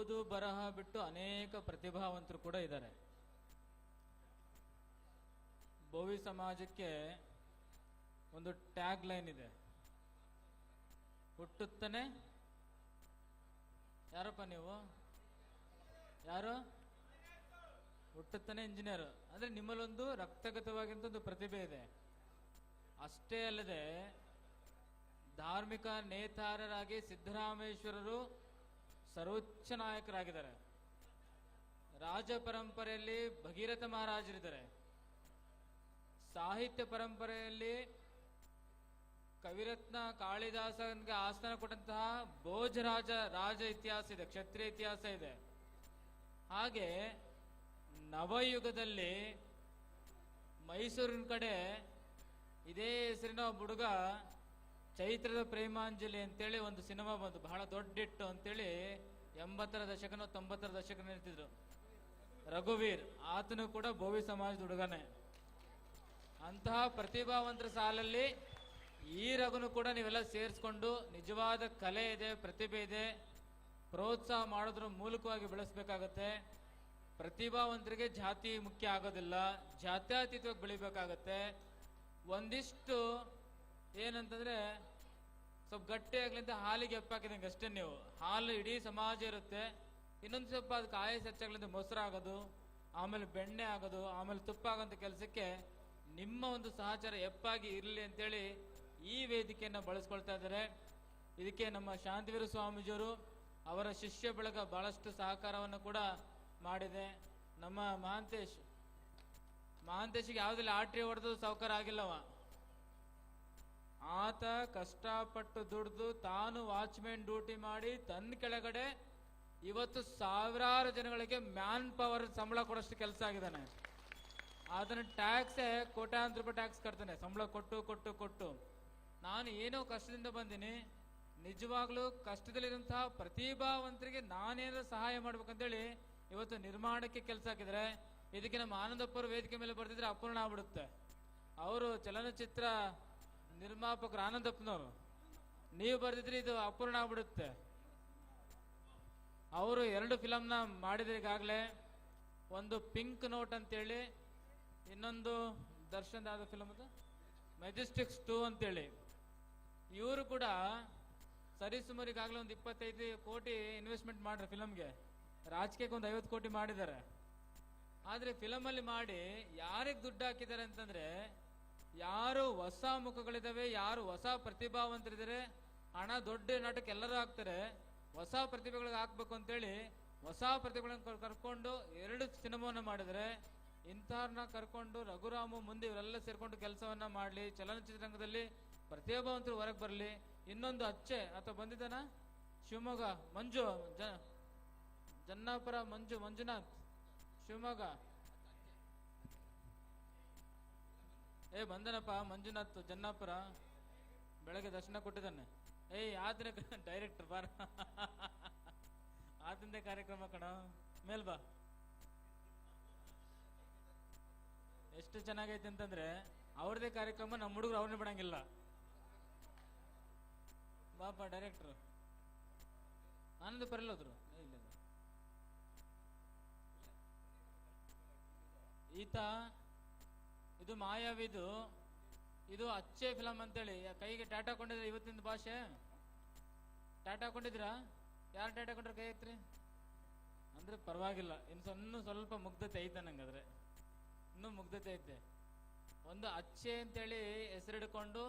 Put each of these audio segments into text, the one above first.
ಓದು ಬರಹ ಬಿಟ್ಟು ಅನೇಕ ಪ್ರತಿಭಾವಂತರು ಕೂಡ ಇದ್ದಾರೆ. ಭೋವಿ ಸಮಾಜಕ್ಕೆ ಒಂದು ಟ್ಯಾಗ್ ಲೈನ್ ಇದೆ, ಹುಟ್ಟುತ್ತಾನೆ. ಯಾರಪ್ಪ ನೀವು? ಯಾರು? ಹುಟ್ಟುತ್ತಾನೆ ಇಂಜಿನಿಯರ್. ಅಂದ್ರೆ ನಿಮ್ಮಲ್ಲೊಂದು ರಕ್ತಗತವಾಗಿಂತ ಒಂದು ಪ್ರತಿಭೆ ಇದೆ. ಅಷ್ಟೇ ಅಲ್ಲದೆ ಧಾರ್ಮಿಕ ನೇತಾರರಾಗಿ ಸಿದ್ದರಾಮೇಶ್ವರರು ಸರ್ವೋಚ್ಚ ನಾಯಕರಾಗಿದ್ದಾರೆ. ರಾಜ ಪರಂಪರೆಯಲ್ಲಿ ಭಗೀರಥ ಮಹಾರಾಜರಿದ್ದಾರೆ. ಸಾಹಿತ್ಯ ಪರಂಪರೆಯಲ್ಲಿ ಕವಿರತ್ನ ಕಾಳಿದಾಸನಿಗೆ ಆಸ್ಥಾನ ಕೊಟ್ಟಂತಹ ಭೋಜರಾಜ ರಾಜ ಇತಿಹಾಸ ಇದೆ, ಕ್ಷತ್ರಿಯ ಇತಿಹಾಸ ಇದೆ. ಹಾಗೆ ನವಯುಗದಲ್ಲಿ ಮೈಸೂರಿನ ಕಡೆ ಇದೇ ಹೆಸರಿನ ಒಬ್ಬ ಹುಡುಗ ಚೈತ್ರದ ಪ್ರೇಮಾಂಜಲಿ ಅಂತೇಳಿ ಒಂದು ಸಿನಿಮಾ ಬಂತು, ಬಹಳ ದೊಡ್ಡ ಹಿಟ್ಟು ಅಂತೇಳಿ 80ರ ದಶಕನೋ 90ರ ದಶಕ ಹೇಳ್ತಿದ್ರು. ರಘುವೀರ್, ಆತನು ಕೂಡ ಭೋವಿ ಸಮಾಜದ ಹುಡುಗನೇ. ಅಂತಹ ಪ್ರತಿಭಾವಂತರ ಸಾಲಲ್ಲಿ ಈ ರಘುನು ಕೂಡ ನೀವೆಲ್ಲ ಸೇರಿಸ್ಕೊಂಡು ನಿಜವಾದ ಕಲೆ ಇದೆ, ಪ್ರತಿಭೆ ಇದೆ, ಪ್ರೋತ್ಸಾಹ ಮಾಡೋದ್ರ ಮೂಲಕವಾಗಿ ಬೆಳೆಸ್ಬೇಕಾಗತ್ತೆ. ಪ್ರತಿಭಾವಂತರಿಗೆ ಜಾತಿ ಮುಖ್ಯ ಆಗೋದಿಲ್ಲ, ಜಾತ್ಯತೀತವಾಗಿ ಬೆಳಿಬೇಕಾಗತ್ತೆ. ಒಂದಿಷ್ಟು ಏನಂತಂದ್ರೆ ಸ್ವಲ್ಪ ಗಟ್ಟಿಯಾಗ್ಲಿಂದ ಹಾಲಿಗೆ ಎಪ್ಪಾಕಿದಂಗೆ ಅಷ್ಟೇ. ನೀವು ಹಾಲು ಇಡೀ ಸಮಾಜ ಇರುತ್ತೆ, ಇನ್ನೊಂದು ಸ್ವಲ್ಪ ಅದಕ್ಕೆ ಆಯಸ್ ಹೆಚ್ಚಾಗ್ಲಿಂದ ಮೊಸರು ಆಗೋದು, ಆಮೇಲೆ ಬೆಣ್ಣೆ ಆಗೋದು, ಆಮೇಲೆ ತುಪ್ಪ ಆಗೋಂಥ ಕೆಲಸಕ್ಕೆ ನಿಮ್ಮ ಒಂದು ಸಹಚಾರ ಎಪ್ಪಾಗಿ ಇರಲಿ ಅಂತೇಳಿ ಈ ವೇದಿಕೆಯನ್ನು ಬಳಸ್ಕೊಳ್ತಾ ಇದ್ದಾರೆ. ಇದಕ್ಕೆ ನಮ್ಮ ಶಾಂತಿವೀರ ಸ್ವಾಮೀಜಿಯವರು ಅವರ ಶಿಷ್ಯ ಬಳಗ ಬಹಳಷ್ಟು ಸಹಕಾರವನ್ನು ಕೂಡ ಮಾಡಿದೆ. ನಮ್ಮ ಮಹಾಂತೇಶಿಗೆ ಯಾವುದಿಲ್ಲ ಆಟ್ರಿ ಹೊಡೆದು ಸೌಕರ್ಯ ಆಗಿಲ್ಲವ. ಆತ ಕಷ್ಟಪಟ್ಟು ದುಡ್ದು ತಾನು ವಾಚ್ಮೆನ್ ಡ್ಯೂಟಿ ಮಾಡಿ ತನ್ನ ಕೆಳಗಡೆ ಇವತ್ತು ಸಾವಿರಾರು ಜನಗಳಿಗೆ ಮ್ಯಾನ್ ಪವರ್ ಸಂಬಳ ಕೊಡೋಷ್ಟು ಕೆಲಸ ಆಗಿದ್ದಾನೆ. ಅದನ್ನ ಟ್ಯಾಕ್ಸೇ ಕೋಟ್ಯಾಂತರ ರೂಪಾಯಿ ಟ್ಯಾಕ್ಸ್ ಕಟ್ತಾನೆ, ಸಂಬಳ ಕೊಟ್ಟು ಕೊಟ್ಟು ಕೊಟ್ಟು. ನಾನು ಏನೋ ಕಷ್ಟದಿಂದ ಬಂದೀನಿ, ನಿಜವಾಗ್ಲೂ ಕಷ್ಟದಲ್ಲಿರುವಂತಹ ಪ್ರತಿಭಾವಂತರಿಗೆ ನಾನೇನಾದ್ರೂ ಸಹಾಯ ಮಾಡ್ಬೇಕಂತೇಳಿ ಇವತ್ತು ನಿರ್ಮಾಣಕ್ಕೆ ಕೆಲಸ ಹಾಕಿದ್ರೆ, ಇದಕ್ಕೆ ನಮ್ಮ ಆನಂದಪ್ಪರು ವೇದಿಕೆ ಮೇಲೆ ಬರ್ತಿದ್ರೆ ಅಪೂರ್ಣ ಆಗ್ಬಿಡುತ್ತೆ. ಅವರು ಚಲನಚಿತ್ರ ನಿರ್ಮಾಪಕರು ಆನಂದಪ್ಪನವರು, ನೀವು ಬರ್ದಿದ್ರೆ ಇದು ಅಪೂರ್ಣ ಆಗ್ಬಿಡುತ್ತೆ. ಅವರು 2 ಫಿಲಮ್ನ ಮಾಡಿದ್ರೆ ಈಗಾಗಲೇ. ಒಂದು ಪಿಂಕ್ ನೋಟ್ ಅಂತೇಳಿ, ಇನ್ನೊಂದು ದರ್ಶನ್ ಯಾವ್ದು ಫಿಲಮ್ ಅದು ಮೆಜೆಸ್ಟಿಕ್ಸ್ 2 ಅಂತೇಳಿ. ಇವರು ಕೂಡ ಸರಿಸುಮಾರು ಈಗಾಗಲೇ ಒಂದು 25 ಕೋಟಿ ಇನ್ವೆಸ್ಟ್ಮೆಂಟ್ ಮಾಡ್ರೆ ಫಿಲಮ್ಗೆ. ರಾಜಕೀಯಕ್ಕೆ ಒಂದು 50 ಕೋಟಿ ಮಾಡಿದ್ದಾರೆ. ಆದ್ರೆ ಫಿಲಮ್ ಅಲ್ಲಿ ಮಾಡಿ ಯಾರಿಗೆ ದುಡ್ಡು ಹಾಕಿದ್ದಾರೆ ಅಂತಂದ್ರೆ, ಯಾರು ಹೊಸ ಮುಖಗಳಿದಾವೆ, ಯಾರು ಹೊಸ ಪ್ರತಿಭಾವಂತರಿದ್ದಾರೆ, ಹಣ ದೊಡ್ಡ ನಾಟಕ ಎಲ್ಲರೂ ಹಾಕ್ತಾರೆ, ಹೊಸ ಪ್ರತಿಭೆಗಳಿಗೆ ಹಾಕ್ಬೇಕು ಅಂತೇಳಿ ಹೊಸ ಪ್ರತಿಭೆಗಳನ್ನ ಕರ್ಕೊಂಡು 2 ಸಿನಿಮಾವನ್ನ ಮಾಡಿದರೆ. ಇಂಥವ್ರನ್ನ ಕರ್ಕೊಂಡು ರಘುರಾಮು ಮುಂದೆ ಇವರೆಲ್ಲ ಸೇರ್ಕೊಂಡು ಕೆಲಸವನ್ನ ಮಾಡಲಿ, ಚಲನಚಿತ್ರರಂಗದಲ್ಲಿ ಪ್ರತಿಭಾವಂತರು ಹೊರಗೆ ಬರಲಿ. ಇನ್ನೊಂದು ಅಚ್ಚೆ ಅಥವಾ ಬಂದಿದ್ದಾನ ಶಿವಮೊಗ್ಗ ಮಂಜು ಜನ್ನಾಪುರ ಮಂಜುನಾಥ್ ಶಿವಮೊಗ್ಗ ಬಂದನಪ್ಪ ಮಂಜುನಾಥ್ ಜನ್ನಾಪುರ, ಬೆಳಗ್ಗೆ ದರ್ಶನ ಕೊಟ್ಟಿದ್ದಾನೆ. ಆತನ ಡೈರೆಕ್ಟರ್ ಬಾರ, ಆತಂದೇ ಕಾರ್ಯಕ್ರಮ ಕಣ, ಮೇಲ್ ಬಾ. ಎಷ್ಟು ಚೆನ್ನಾಗೈತೆ ಅಂತಂದ್ರೆ ಅವ್ರದೇ ಕಾರ್ಯಕ್ರಮ, ನಮ್ಮ ಹುಡುಗರು ಅವ್ರನ್ನೇ ಬಿಡಂಗಿಲ್ಲ. ಬಾಪ ಡೈರೆಕ್ಟರ್ ಆನಂದ ಬರಲ್ಲೋದ್ರು. ಈತ ಇದು ಮಾಯಾವಿದು, ಇದು ಅಚ್ಚೆ ಫಿಲಮ್ ಅಂತೇಳಿ ಕೈಗೆ ಟಾಟಾ ಕೊಂಡಿದ್ರೆ. ಇವತ್ತಿನ ಭಾಷೆ ಟಾಟಾ ಕೊಂಡಿದ್ರಾ? ಯಾರು ಟಾಟಾ ಕೊಂಡ್ರೆ ಕೈ ಐತ್ರಿ ಅಂದ್ರೆ ಪರವಾಗಿಲ್ಲ. ಇನ್ನು ಸ್ವಲ್ಪ ಮುಗ್ಧತೆ ಐತೆ ನಂಗಾದ್ರೆ, ಇನ್ನೂ ಮುಗ್ಧತೆ ಐತೆ. ಒಂದು ಅಚ್ಚೆ ಅಂತೇಳಿ ಹೆಸರಿಡ್ಕೊಂಡು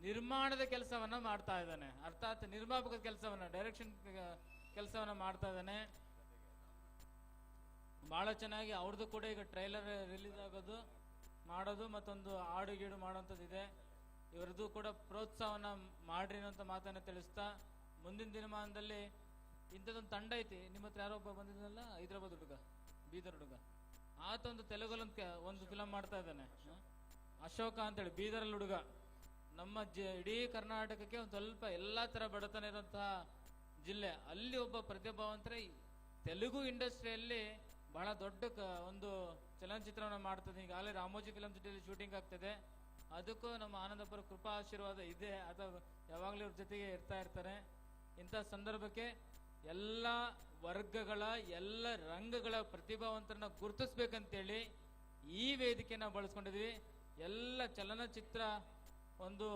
ನಿರ್ಮಾಣದ ಕೆಲಸವನ್ನ ಮಾಡ್ತಾ ಇದ್ದಾನೆ, ಅರ್ಥಾತ್ ನಿರ್ಮಾಪಕದ ಕೆಲಸವನ್ನ, ಡೈರೆಕ್ಷನ್ ಕೆಲಸವನ್ನ ಮಾಡ್ತಾ ಇದ್ದಾನೆ. ಬಹಳ ಚೆನ್ನಾಗಿ ಅವ್ರದ್ದು ಕೂಡ ಈಗ ಟ್ರೈಲರ್ ರಿಲೀಸ್ ಆಗೋದು ಮಾಡೋದು, ಮತ್ತೊಂದು ಹಾಡು ಗೀಡು ಮಾಡೋಂಥದ್ದು ಇದೆ. ಇವರದ್ದು ಕೂಡ ಪ್ರೋತ್ಸಾಹವನ್ನ ಮಾಡ್ರಿ ಅನ್ನೋಂಥ ಮಾತನ್ನ ತಿಳಿಸ್ತಾ, ಮುಂದಿನ ದಿನಮಾನದಲ್ಲಿ ಇಂಥದ್ದೊಂದು ತಂಡ ಐತಿ. ನಿಮ್ಮ ಹತ್ರ ಯಾರೋ ಒಬ್ಬ ಬಂದಿದ್ದಲ್ಲ, ಹೈದರಾಬಾದ್ ಹುಡುಗ, ಬೀದರ್ ಹುಡುಗ, ಆತ ಒಂದು ತೆಲುಗಲ್ಲಿ ಒಂದು ಫಿಲಮ್ ಮಾಡ್ತಾ ಇದ್ದಾನೆ, ಅಶೋಕ ಅಂತೇಳಿ, ಬೀದರಲ್ಲಿ ಹುಡುಗ. ನಮ್ಮ ಇಡೀ ಕರ್ನಾಟಕಕ್ಕೆ ಒಂದು ಸ್ವಲ್ಪ ಎಲ್ಲಾ ತರ ಬಡತನ ಇರುವಂತಹ ಜಿಲ್ಲೆ, ಅಲ್ಲಿ ಒಬ್ಬ ಪ್ರತಿಭಾವಂತರ ತೆಲುಗು ಇಂಡಸ್ಟ್ರಿಯಲ್ಲಿ ಬಹಳ ದೊಡ್ಡ ಒಂದು ಚಲನಚಿತ್ರವನ್ನು ಮಾಡ್ತದೆ. ಈಗಾಗಲೇ ರಾಮೋಜಿ ಫಿಲಂ ಸಿಟಿಯಲ್ಲಿ ಶೂಟಿಂಗ್ ಆಗ್ತದೆ. ಅದಕ್ಕೂ ನಮ್ಮ ಆನಂದಪುರ ಕೃಪಾ ಆಶೀರ್ವಾದ ಇದೆ, ಅಥವಾ ಯಾವಾಗಲೂ ಇವ್ರ ಜೊತೆಗೆ ಇರ್ತಾ ಇರ್ತಾರೆ. ಇಂಥ ಸಂದರ್ಭಕ್ಕೆ ಎಲ್ಲ ವರ್ಗಗಳ ಎಲ್ಲ ರಂಗಗಳ ಪ್ರತಿಭಾವಂತರನ್ನ ಗುರುತಿಸ್ಬೇಕಂತೇಳಿ ಈ ವೇದಿಕೆನ ಬಳಸ್ಕೊಂಡಿದ್ವಿ. ಎಲ್ಲ ಚಲನಚಿತ್ರ ಒಂದು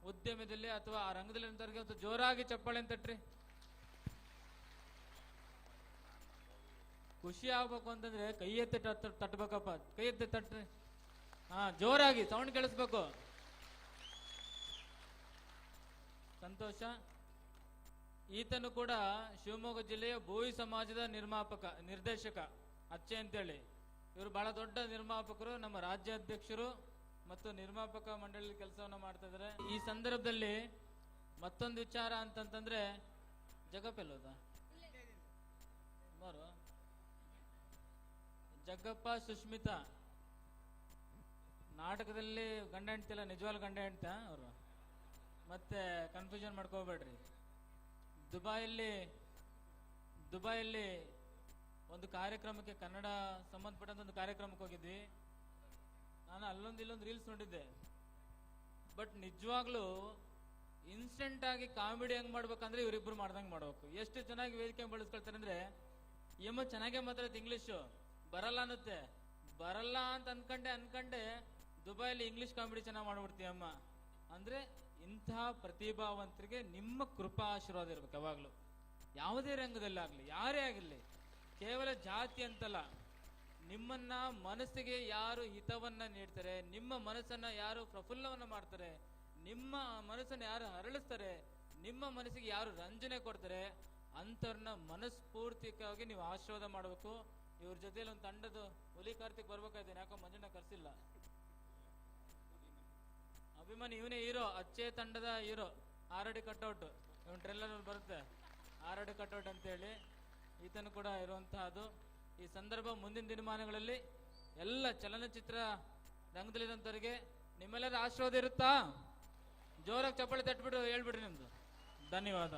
ಉದ್ಯಮದಲ್ಲಿ ಅಥವಾ ಆ ರಂಗದಲ್ಲಿ ಒಂದು ಜೋರಾಗಿ ಚಪ್ಪಾಳೆ ತಟ್ರಿ. ಖುಷಿ ಆಗ್ಬೇಕು ಅಂತಂದ್ರೆ ಕೈ ಎತ್ತಿ ತಟ್ಟಬೇಕಪ್ಪ, ಕೈ ಎತ್ತಿ ತಟ್ರಿ. ಜೋರಾಗಿ ಸೌಂಡ್ ಕೇಳಿಸ್ಬೇಕು. ಸಂತೋಷ. ಈತನು ಕೂಡ ಶಿವಮೊಗ್ಗ ಜಿಲ್ಲೆಯ ಬೋಯಿ ಸಮಾಜದ ನಿರ್ದೇಶಕ ಅಚ್ಚೆ ಅಂತೇಳಿ. ಇವರು ಬಹಳ ದೊಡ್ಡ ನಿರ್ಮಾಪಕರು, ನಮ್ಮ ರಾಜ್ಯಾಧ್ಯಕ್ಷರು ಮತ್ತು ನಿರ್ಮಾಪಕ ಮಂಡಳಿ ಕೆಲಸವನ್ನ ಮಾಡ್ತಾ ಇದ್ದಾರೆ. ಈ ಸಂದರ್ಭದಲ್ಲಿ ಮತ್ತೊಂದು ವಿಚಾರ ಅಂತಂತಂದ್ರೆ ಜಗಪ್ಪೆಲ್ಲೋದ ಜಗ್ಗಪ್ಪ ಸುಷ್ಮಿತಾ ನಾಟಕದಲ್ಲಿ ಗಂಡ ಹೆಂಡ್ತಿಲ್ಲ, ನಿಜವಾಗ್ಲೂ ಗಂಡ ಹೆಂಡ್ತ ಅವರು, ಮತ್ತೆ ಕನ್ಫ್ಯೂಷನ್ ಮಾಡ್ಕೋಬೇಡ್ರಿ. ದುಬೈಯಲ್ಲಿ ಒಂದು ಕಾರ್ಯಕ್ರಮಕ್ಕೆ, ಕನ್ನಡ ಸಂಬಂಧಪಟ್ಟಂತ ಒಂದು ಕಾರ್ಯಕ್ರಮಕ್ಕೆ ಹೋಗಿದ್ವಿ. ನಾನು ಇಲ್ಲೊಂದು ರೀಲ್ಸ್ ನೋಡಿದ್ದೆ. ಬಟ್ ನಿಜವಾಗ್ಲೂ ಇನ್ಸ್ಟೆಂಟ್ ಆಗಿ ಕಾಮಿಡಿ ಹೆಂಗ್ ಮಾಡ್ಬೇಕಂದ್ರೆ ಇವರಿಬ್ರು ಮಾಡ್ದಂಗೆ ಮಾಡ್ಬೇಕು. ಎಷ್ಟು ಚೆನ್ನಾಗಿ ವೇದಿಕೆ ಬಳಸ್ಕೊಳ್ತಾರೆ ಅಂದ್ರೆ, ಏಮೋ ಚೆನ್ನಾಗೇ ಮಾತಾಡುತ್ತೆ, ಇಂಗ್ಲಿಷು ಬರಲ್ಲ ಅನ್ನುತ್ತೆ. ಬರಲ್ಲ ಅಂತ ಅನ್ಕಂಡೆ ದುಬೈಲಿ ಇಂಗ್ಲಿಷ್ ಕಾಮಿಡಿ ಚೆನ್ನಾಗಿ ಮಾಡ್ಬಿಡ್ತೀವಿ ಅಮ್ಮ. ಅಂದ್ರೆ ಇಂತಹ ಪ್ರತಿಭಾವಂತರಿಗೆ ನಿಮ್ಮ ಕೃಪಾ ಆಶೀರ್ವಾದ ಇರ್ಬೇಕು ಯಾವಾಗ್ಲೂ. ಯಾವುದೇ ರಂಗದಲ್ಲಾಗ್ಲಿ, ಯಾರೇ ಆಗಿರ್ಲಿ, ಕೇವಲ ಜಾತಿ ಅಂತಲ್ಲ, ನಿಮ್ಮನ್ನ ಮನಸ್ಸಿಗೆ ಯಾರು ಹಿತವನ್ನ ನೀಡ್ತಾರೆ, ನಿಮ್ಮ ಮನಸ್ಸನ್ನ ಯಾರು ಪ್ರಫುಲ್ಲವನ್ನ ಮಾಡ್ತಾರೆ, ನಿಮ್ಮ ಮನಸ್ಸನ್ನ ಯಾರು ಹರಳಿಸ್ತಾರೆ, ನಿಮ್ಮ ಮನಸ್ಸಿಗೆ ಯಾರು ರಂಜನೆ ಕೊಡ್ತಾರೆ, ಅಂತವ್ರನ್ನ ಮನಸ್ಫೂರ್ತಿಕವಾಗಿ ನೀವು ಆಶೀರ್ವಾದ ಮಾಡಬೇಕು. ಇವ್ರ ಜೊತೆಲಿ ಒಂದು ತಂಡದ ಹುಲಿ ಕಾರ್ತಿಕ್ ಬರ್ಬೇಕಾಯ್ತೇನೆ, ಯಾಕೋ ಮಂಜಣ್ಣ ಕರ್ಸಿಲ್ಲ. ಅಭಿಮಾನಿ ಇವನೇ ಹೀರೋ, ಅಚ್ಚೆ ತಂಡದ ಹೀರೋ, ಆರಡಿ ಕಟ್ಔಟ್. ಇವನ್ ಟ್ರೇಲರ್ ಬರುತ್ತೆ ಆರಡಿ ಕಟ್ಔಟ್ ಅಂತೇಳಿ. ಈತನು ಕೂಡ ಇರುವಂತಹದ್ದು. ಈ ಸಂದರ್ಭ ಮುಂದಿನ ದಿನಮಾನಗಳಲ್ಲಿ ಎಲ್ಲ ಚಲನಚಿತ್ರ ರಂಗದಲ್ಲಿರುವಂತವರಿಗೆ ನಿಮ್ಮೆಲ್ಲರ ಆಶೀರ್ವಾದ ಇರುತ್ತಾ? ಜೋರಾಗಿ ಚಪ್ಪಾಳೆ ತಟ್ಬಿಟ್ಟು ಹೇಳ್ಬಿಡ್ರಿ ನಿಮ್ದು. ಧನ್ಯವಾದ.